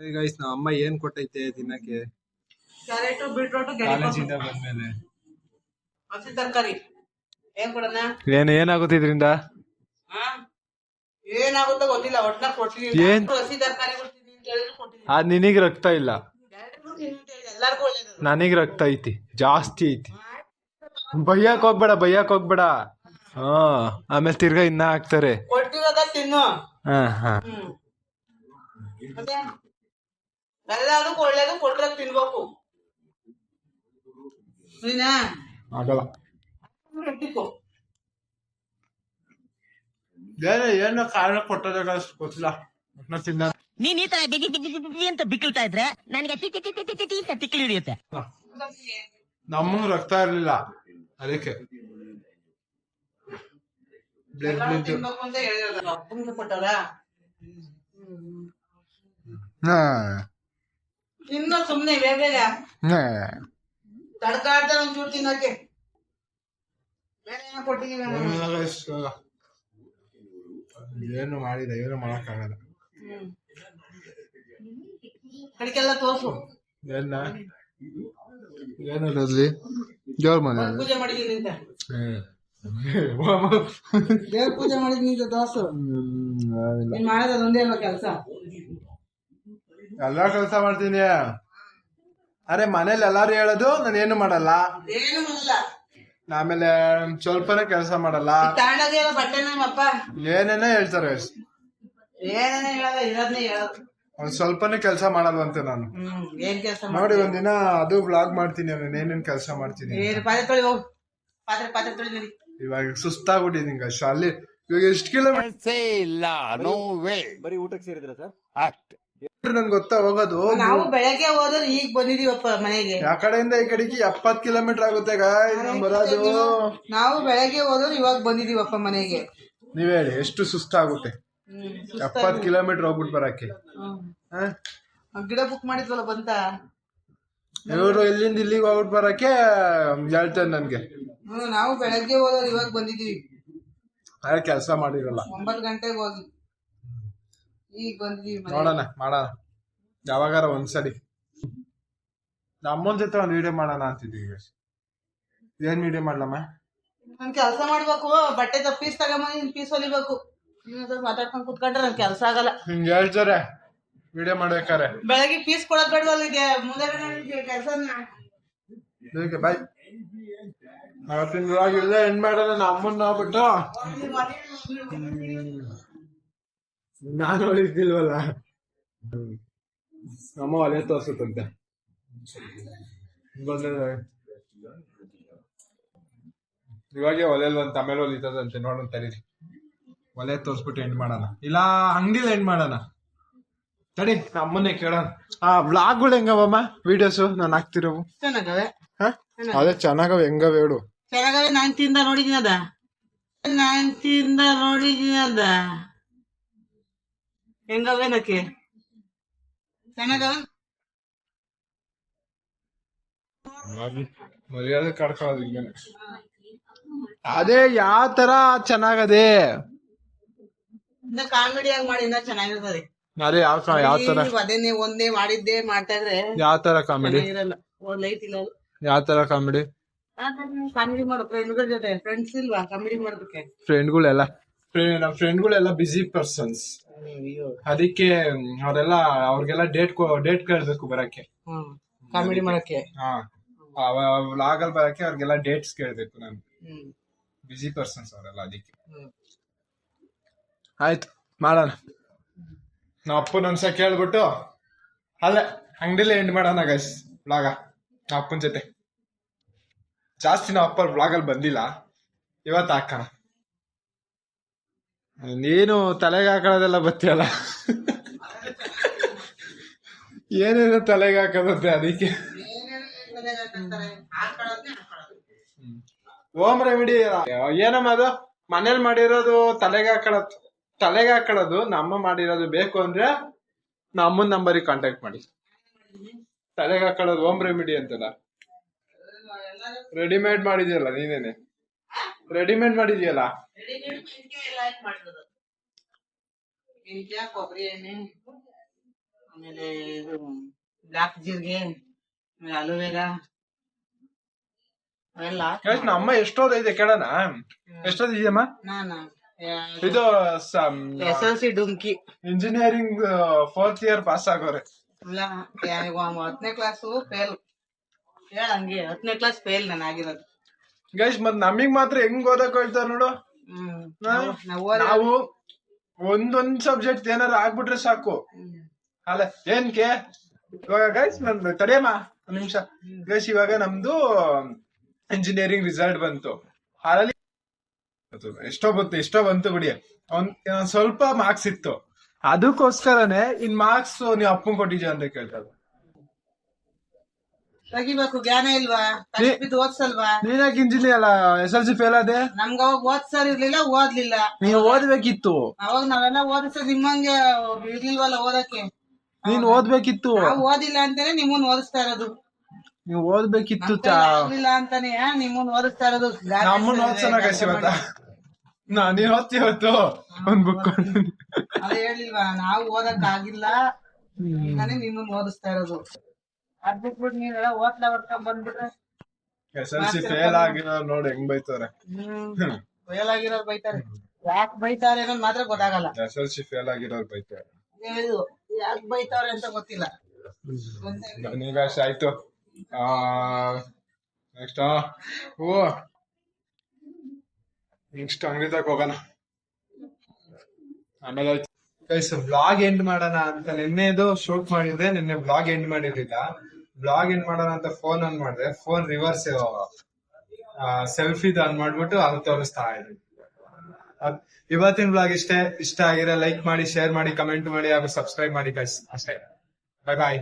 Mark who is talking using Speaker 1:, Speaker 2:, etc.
Speaker 1: Guys ನಮ್ಮ ಅಮ್ಮ ಏನ್ ಕೊಟ್ಟೈತೆ ತಿನ್ನಕ್ಕೆ
Speaker 2: ಕ್ಯಾರೆಟ್ ಬೀಟ್ರೂಟ್
Speaker 1: ಕಾಲೇಜಿಂದ ಬಂದ್ಮೇಲೆ
Speaker 2: ಹಸಿ ತರಕಾರಿ ಏನ್ ಕೊಡೋಣ
Speaker 1: ಏನಾಗುತ್ತೆ ಇದರಿಂದ
Speaker 2: ಏನಾಗುತ್ತೋ ಗೊತ್ತಿಲ್ಲ ಒಟ್ನ ಕೊಟ್ಟಿದ್ದೀನಿ
Speaker 1: ಏನ್
Speaker 2: ಹಸಿ ತರಕಾರಿ ಕೊಡ್ತೀನಿ ಅಂತ ಹೇಳಿದ್ರು ಕೊಟ್ಟಿದ್ದೀನಿ
Speaker 1: ಅದ್ ನಿನಗ್ ರಕ್ತ ಇಲ್ಲ
Speaker 2: ಎಲ್ಲರಿಗೂ ಒಳ್ಳೇದು
Speaker 1: ನನಗ್ ರಕ್ತ ಐತಿ ಜಾಸ್ತಿ ಐತಿ ಬಯ್ಯಕ್ ಹೋಗ್ಬೇಡ ಹಾ ಆಮೇಲೆ ತಿರ್ಗಾ ಇನ್ನ ಹಾಕ್ತಾರೆ
Speaker 2: ಕೊಟ್ಟಿರೋದ ತಿನ್ನು
Speaker 1: ಹಾ
Speaker 2: ಮತ್ತೆ ಎಲ್ಲದಕ್ಕೂ ಒಳ್ಳೇದು ಕೊಟ್ರೆ ತಿನ್ಬೇಕು ಸರಿನಾ
Speaker 1: ಆಗಲ್ಲ ಏನೋ ಕಾರಣ ಕೊಟ್ಟದ ಗೊತ್ತಿಲ್ಲ ತಿನ್ನ
Speaker 3: ನೀನ್ ಈ ತರ ಅಂತ ಬಿಕ್ಕಳ್ತಾ ಇದ್ರೆ ನನಗೆ ತಿಕ್ಕಲಿ ಹಿಡಿಯುತ್ತೆ
Speaker 1: ನಮ್ಮಂಗ್ ರಕ್ತ ಇರ್ಲಿಲ್ಲ ಅದಕ್ಕೆ
Speaker 2: ತಿನ್ಬೇಕು ಅಂತ ಹೇಳಿರೋದಲ್ಲ ಅಪ್ಪಂಗೆ ಕೊಟ್ಟವ್ರ ತಿನ್ನೋ ಸುಮ್ನೆ ಬೇಗ ತಡ್ಕಾಡ್ತಾ ಒಂಚೂರು ತಿನ್ನಕ್ಕೆ ಬೇರೆ ಏನೋ ಕೊಟ್ಟಿದ್ದೀವಿ
Speaker 1: ಏನು ಮಾಡಿದ ಏನು ಮಾಡಕ್ ಆಗಲ್ಲ
Speaker 2: ಕಡಿಕೆಲ್ಲ ತೋರ್ಸು
Speaker 1: ಏನಲ್ಲಿ ಜೋರ್ ಮನೆ
Speaker 2: ಪೂಜೆ ಮಾಡಿದೀನಿ ಅಂತ ದೇವ್ರ ಪೂಜೆ ಮಾಡಿದೀನಿ ಅಂತ ತೋರ್ಸು ನೀನ್ ಮಾಡೋದು ಅದೊಂದೇ ಅಲ್ವಾ ಕೆಲಸ
Speaker 1: ಎಲ್ಲಾ ಕೆಲಸ ಮಾಡ್ತೀನಿ ಅರೆ ಮನೇಲಿ ಎಲ್ಲಾರು ಹೇಳೋದು ನಾನು ಏನು ಮಾಡಲ್ಲ
Speaker 2: ಏನು ಮಾಡಲ್ಲ
Speaker 1: ಆಮೇಲೆ ಸ್ವಲ್ಪನೇ ಕೆಲಸ ಮಾಡಲ್ಲ
Speaker 2: ತಾಂಡಾಗೆಲ್ಲ ಬಟ್ಟೆ ನಮ್ಮಪ್ಪ
Speaker 1: ಏನೇನೋ ಹೇಳ್ತಾರೆ
Speaker 2: ಏನೇನೇ ಹೇಳಲ್ಲ ಇರೋದ್ನೇ ಹೇಳೋದು
Speaker 1: ಒಂದ್ ಸ್ವಲ್ಪನೇ ಕೆಲಸ ಮಾಡಲ್ವಂತೆ ನಾನು
Speaker 2: ಏನ್ ಕೆಲಸ
Speaker 1: ನೋಡಿ ಒಂದಿನ ಅದು ಬ್ಲಾಗ್ ಮಾಡ್ತೀನಿ ನಾನು ಏನೇನ್ ಕೆಲಸ ಮಾಡ್ತೀನಿ
Speaker 2: ಏನು ಪಾತ್ರೆ ತೊಳಿ ಹೋಗು ಪಾತ್ರೆ ತೊಳಿ ನಡಿ
Speaker 1: ಇವಾಗ ಸುಸ್ತಾಗ್ಬಿಟ್ಟಿದ್ದೀನಿ ಅಷ್ಟು ಅಲ್ಲಿ ಇವಾಗ ಎಷ್ಟು ಕಿಲೋಮೀಟರ್
Speaker 4: ಇಲ್ಲ ನೋ ವೇ
Speaker 5: ಬರೀ ಊಟಕ್ಕೆ ಸೇರಿದ್ರ ಸರ್
Speaker 1: ನನ್ಗೆ ಗೊತ್ತಾ ಹೋಗೋದು
Speaker 2: ನಾವು ಬೆಳಗ್ಗೆ ಹೋದ್ರೆ ಈಗ ಬಂದಿದೀವಪ್ಪ ಮನೆಗೆ
Speaker 1: ಆ ಕಡೆಯಿಂದ ಈ ಕಡೆಗೆ 70 ಕಿಲೋಮೀಟರ್ ಆಗುತ್ತೆ ಗಾಯ್ಸ್ ನಮ್ ಬರೋದು
Speaker 2: ನಾವು ಬೆಳಗ್ಗೆ ಹೋದ್ರೆ ಇವಾಗ ಬಂದಿದೀವಪ್ಪ ಮನೆಗೆ
Speaker 1: ನೀವ್ ಹೇಳಿ ಎಷ್ಟು ಸುಸ್ತಾಗುತ್ತೆ 70 ಕಿಲೋಮೀಟರ್ ಹೋಗ್ಬಿಟ್ಟು ಬರಕ್ಕೆ
Speaker 2: ಗಿಡ ಬುಕ್ ಮಾಡಿದ್ವಲ್ಲ ಬಂತ
Speaker 1: ಇವರು ಇಲ್ಲಿಂದ ಇಲ್ಲಿಗೆ ಹೋಗ್ಬಿಟ್ಟು ಬರಕ್ಕೆ ಹೇಳ್ತೇನೆ ನನ್ಗೆ
Speaker 2: ನಾವು ಬೆಳಗ್ಗೆ ಹೋದ್ರೆ ಇವಾಗ ಬಂದಿದೀವಿ
Speaker 1: ಕೆಲಸ ಮಾಡಿರಲ್ಲ
Speaker 2: 9 ಗಂಟೆಗೆ ಹೋಗಿ ಈಗ ಬಂದಿದೀವಿ
Speaker 1: ನೋಡೋಣ ಮಾಡೋಣ ಯಾವಾಗಾರ ಒಂದ್ಸರಿ ನಮ್ಮನ್ ಜೊತೆ ಒಂದ್ ವಿಡಿಯೋ ಮಾಡೋಣ ಅಂತಿದ್ದೀವಿ ಏನ್ ವಿಡಿಯೋ ಮಾಡ್ಲಮ್ಮ
Speaker 2: ನನ್ ಕೆಲಸ ಮಾಡ್ಬೇಕು ಬಟ್ಟೆ ಪೀಸ್ ತಗೊಂಬಂದ್ ಪೀಸ್ ಹೊಲಿಬೇಕು ಮಾತಾಡ್ಕೊಂಡ್ ಕುತ್ಕೊಂಡ್ರೆ ನನ್ ಕೆಲಸ ಆಗಲ್ಲ
Speaker 1: ಹಿಂಗ್ ಹೇಳ್ತಾರೆ ವಿಡಿಯೋ ಮಾಡ್ಬೇಕಾರೆ
Speaker 2: ಬೆಳಗ್ಗೆ ಪೀಸ್ ಕೊಡೋದ್ ಬೇಡವಲ್ಲ ಇದೆ ಮುಂದೆ ಕೆಲಸ
Speaker 1: ಬಾಯ್ ಅವತ್ತಿನ ಇಲ್ಲೇ ಹೆಣ್ ಮಾಡೋಣ ನಮ್ಮನ್ನ ಬಿಟ್ಟು ನಾನು ಹೊಲಿತಿಲ್ವಲ್ಲ ನಮ್ಮ ಒಲೆ ತೋರ್ಸುತ್ತಂತೆ ಇವಾಗೆ ಒಲೆಲ್ವಂತ ಆಮೇಲೆ ಹೊಲಿತದಂತೆ ನೋಡೋಣ ತಡೀರಿ ಒಲೆ ತೋರ್ಸ್ಬಿಟ್ಟು ಎಂಡ್ ಮಾಡೋಣ ಇಲ್ಲ ಅಂಗಡಿಲಿ ಎಂಡ್ ಮಾಡೋಣ ತಡಿ ನಮ್ಮನ್ನೇ ಕೇಳೋಣ ವ್ಲಾಗ್ಗಳು ಹೆಂಗವಮ್ಮ ವಿಡಿಯೋಸು ನಾನು ಹಾಕ್ತಿರೋವು
Speaker 2: ಚೆನ್ನಾಗವೆ
Speaker 1: ಅದೇ ಚೆನ್ನಾಗವ ಹೆಂಗವ ಹೇಳು
Speaker 2: ಚೆನ್ನಾಗವೆ 9th ಇಂದ ನೋಡಿದೀನಿ ಅದ 9th ಇಂದ ನೋಡಿದೀನಿ ಅದ ಹೆಂಗವೆ ನಕ್ಕೆ ಚೆನ್ನಾಗವ
Speaker 1: ಮರ್ಯಾದೆ ಕಡ್ಕೊಳ್ಳೋದು ಹಿಂಗೇನೆ ಅದೇ ಯಾವ ತರ ಚೆನ್ನಾಗದೆ
Speaker 2: ಕಾಮಿಡಿ ಆಗಿ ಮಾಡಿ ಇನ್ನ ಚೆನ್ನಾಗಿರ್ತದೆ
Speaker 1: ಅದೇ ಯಾವ ತರ
Speaker 2: ಅದೇನೆ ಒಂದೇ ಮಾಡಿದ್ದೆ ಮಾಡ್ತಾ ಇದ್ರೆ
Speaker 1: ಯಾವ ತರ ಕಾಮಿಡಿ
Speaker 2: ಇರಲ್ಲ ಲೈಟ್ ಇಲ್ಲ
Speaker 1: ಯಾವ ತರ ಕಾಮಿಡಿ
Speaker 2: ಕಾಮಿಡಿ ಮಾಡೋ ಫ್ರೆಂಡ್ಗಳ ಜೊತೆ ಫ್ರೆಂಡ್ಸ್ ಇಲ್ವಾ ಕಾಮಿಡಿ ಮಾಡೋದಕ್ಕೆ
Speaker 1: ನಮ್ಮ ಫ್ರೆಂಡ್ಗಳೆಲ್ಲ ಬಿಸಿ ಪರ್ಸನ್ಸ್ ಅದಕ್ಕೆ ಅವರೆಲ್ಲ ಅವ್ರಿಗೆಲ್ಲ ಡೇಟ್ ಕೇಳ್ಬೇಕು ಬರಕ್ಕೆ
Speaker 2: ಕಾಮಿಡಿ ಮಾಡಕ್ಕೆ
Speaker 1: ವ್ಲಾಗಲ್ ಬರಕ್ಕೆ ಅವ್ರಿಗೆಲ್ಲ ಡೇಟ್ಸ್ ಕೇಳ್ಬೇಕು ನಾನು ಬಿಸಿ ಪರ್ಸನ್ಸ್ ಅವರೆಲ್ಲ ಅದಕ್ಕೆ ಆಯ್ತು ಮಾಡೋಣ ನಾ ಅಪ್ಪನೊಂದ್ಸ ಕೇಳ್ಬಿಟ್ಟು ಅಲ್ಲೇ ಅಂಗಡಿಲೇ ಎಂಡ್ ಮಾಡೋಣ ಗೈಸ್ ವ್ಲಾಗ ನಾ ಅಪ್ಪನ ಜೊತೆ ಜಾಸ್ತಿ ನಾವು ಅಪ್ಪ ವ್ಲಾಗಲ್ಲಿ ಬಂದಿಲ್ಲ ಇವತ್ತು ಹಾಕೋಣ ನೀನು ತಲೆಗೆ ಹಾಕೊಳ್ಳೋದೆಲ್ಲ ಬತ್ತಿಯಲ್ಲ ಏನೇನು ತಲೆಗೆ ಹಾಕೋದಂತೆ ಅದಕ್ಕೆ ಹೋಮ್ ರೆಮಿಡಿ ಏನಮ್ಮ ಅದು ಮನೇಲಿ ಮಾಡಿರೋದು ತಲೆಗೆ ಹಾಕೊಳ್ಳೋದು ನಮ್ಮ ಮಾಡಿರೋದು ಬೇಕು ಅಂದ್ರೆ ನಮ್ಮನ್ ನಂಬರಿಗೆ ಕಾಂಟ್ಯಾಕ್ಟ್ ಮಾಡಿ ತಲೆಗೆ ಹಾಕೊಳ್ಳೋದು ಹೋಮ್ ರೆಮಿಡಿ ಅಂತಲ್ಲ ರೆಡಿಮೇಡ್ ಮಾಡಿದ್ಯಲ್ಲ ನೀನೇನೆ ರೆಡಿಮೇಡ್ ಮಾಡಿದ್ಯಲ್ಲ
Speaker 2: ಬೀಜ, ಕೊಬ್ಬರಿ ಎಣ್ಣೆ, ಆಮೇಲೆ ಇದು ಬ್ಲಾಕ್ ಜೀರಿಗೆ, ಆಮೇಲೆ ಅಲೋವೆರಾ ಅವೆಲ್ಲ
Speaker 1: ಗೈಸ್ ನಮ್ಮ ಎಷ್ಟೋದೈತೆ ಕೇಳೋಣ. ಎಷ್ಟೋದಿದೆಯಮ್ಮ
Speaker 2: ನಾನು
Speaker 1: ಇದು
Speaker 2: SLC ಡುಮ್ಕಿ
Speaker 1: ಇಂಜಿನಿಯರಿಂಗ್ 4th ಇಯರ್ ಪಾಸ್ ಆಗೋರೆ.
Speaker 2: ಇಲ್ಲ 10ನೇ ಕ್ಲಾಸು ಫೇಲ್. ಹೇಳ ಹಂಗೆ 10ನೇ ಕ್ಲಾಸ್ ಫೇಲ್ ನಾನು ಆಗಿರೋದು.
Speaker 1: ಗೈಸ್ ಮತ್ ನಮಗ್ ಮಾತ್ರ ಹೆಂಗ್ ಓದಕ್ ಹೇಳ್ತಾರ ನೋಡು. ನಾವು ಒಂದೊಂದ್ ಸಬ್ಜೆಕ್ಟ್ ಏನಾರ ಆಗ್ಬಿಟ್ರೆ ಸಾಕು. ಅಲ್ಲ ಏನ್ಕೆ ಇವಾಗ ಗೈಸ್ ನಂದು ತಡಿಯಮ್ಮ ಒಂದ್ ನಿಮಿಷ. ಗೈಸ್ ಇವಾಗ ನಮ್ದು ಇಂಜಿನಿಯರಿಂಗ್ ರಿಸಲ್ಟ್ ಬಂತು. ಹಾಲಲ್ಲಿ ಎಷ್ಟೋ ಬಂತು ಬಿಡಿ. ಒಂದ್ ಸ್ವಲ್ಪ ಮಾರ್ಕ್ಸ್ ಇತ್ತು. ಅದಕ್ಕೋಸ್ಕರನೇ ಇನ್ ಮಾರ್ಕ್ಸ್ ನೀವ್ ಅಪ್ಪನ್ ಕೊಟ್ಟಿದ್ಯಾ ಅಂತ ಕೇಳ್ತಾರೆ.
Speaker 2: ತೆಗಿಬೇಕು, ಜ್ಞಾನ ಇಲ್ವಾ? ಬಿದ್ದು ಓದ್ಸಲ್ವಾ?
Speaker 1: ನೀನಾಕ್ ಇಂಜಿನಿಯರ್ SLC ಫೇಲ್ ಆದೆ?
Speaker 2: ನಮ್ಗ ಅವಾಗ ಓದ್ಸರ್ ಇರ್ಲಿಲ್ಲ, ಓದ್ಲಿಲ್ಲ.
Speaker 1: ನೀನ್ ಓದ್ಬೇಕಿತ್ತು.
Speaker 2: ಅವಾಗ ನಾವೆಲ್ಲ ಓದಿಸೋದ್ ನಿಮ್ಮಂಗೆ ಇರ್ಲಿಲ್ವಲ್ಲ ಓದಕ್ಕೆ.
Speaker 1: ನೀನ್ ಓದ್ಬೇಕಿತ್ತು.
Speaker 2: ನಾವು ಓದಿಲ್ಲ ಅಂತಾನೆ ನಿಮ್ಮನ್ ಓದಿಸ್ತಾ ಇರೋದು.
Speaker 1: ನೀವ್ ಓದ್ಬೇಕಿತ್ತು.
Speaker 2: ಓದಿಲ್ಲ ಅಂತಾನೆ ನಿಮ್ಮನ್ ಓದಿಸ್ತಾ ಇರೋದು.
Speaker 1: ನಮ್ಮನ್ನ ಓದ್ಸೋಣ ಗೈಸ್ ಇವತ್ತ. ನೀನ್ ಓದ್ತಿವತ್ತು ಒಂದ್ ಬುಕ್.
Speaker 2: ಅದೇ ಹೇಳಿಲ್ವಾ, ನಾವು ಓದಕ್ ಆಗಿಲ್ಲ ಅಂತಾನೆ ನಿಮ್ಮನ್ ಓದಿಸ್ತಾ ಇರೋದು. ಅದ್ ಬಿಟ್ಬಿಟ್ಟು ನೀವೆಲ್ಲ ಓದ್ಲಾ ಹೊಡ್ಕೊಂಡ್ ಬಂದ್ಬಿಟ್ರೆ
Speaker 1: SLC ಫೇಲ್ ಆಗಿರೋ ನೋಡಿ ಹೆಂಗ್ ಬೈತಾರೆ.
Speaker 2: ಫೇಲ್ ಆಗಿರೋರು ಬೈತಾರೆ. ಯಾಕೆ ಬೈತಾರೆ ಅನ್ನೋದು ಮಾತ್ರ ಗೊತ್ತಾಗಲ್ಲ.
Speaker 1: SLC ಫೇಲ್ ಆಗಿರೋರು ಬೈತಾರೆ.
Speaker 2: ಹೇಳಿದ್ರು ಯಾಕೆ ಬೈತಾರೆ ಅಂತ ಗೊತ್ತಿಲ್ಲ.
Speaker 1: ಈಗ ಆಯ್ತು. ನೆಕ್ಸ್ಟ್ ನೆಕ್ಸ್ಟ್ ಅಂಗಡಿ ತಗ ಹೋಗೋಣ. ಆಮೇಲೆ ಗೈಸ್ ವ್ಲಾಗ್ ಎಂಡ್ ಮಾಡೋಣ ಅಂತ ನಿನ್ನೆದು ಶೂಟ್ ಮಾಡಿದ್ರೆ, ನಿನ್ನೆ ವ್ಲಾಗ್ ಎಂಡ್ ಮಾಡಿರ್ಲಿಲ್ಲ. ವ್ಲಾಗ್ ಎಂಡ್ ಮಾಡೋಣ ಅಂತ ಫೋನ್ ಆನ್ ಮಾಡಿದೆ. ಫೋನ್ ರಿವರ್ಸ್ ಸೆಲ್ಫಿದು ಆನ್ ಮಾಡ್ಬಿಟ್ಟು ಅದು ತೋರಿಸ್ತಾ ಇದ್ವಿ. ಇವತ್ತಿನ ವ್ಲಾಗ್ ಇಷ್ಟ ಆಗಿರೋ ಲೈಕ್ ಮಾಡಿ, ಶೇರ್ ಮಾಡಿ, ಕಮೆಂಟ್ ಮಾಡಿ ಹಾಗೂ ಸಬ್ಸ್ಕ್ರೈಬ್ ಮಾಡಿ ಗೈಸ್. ಅಷ್ಟೇ. ಬಾಯ್ ಬಾಯ್.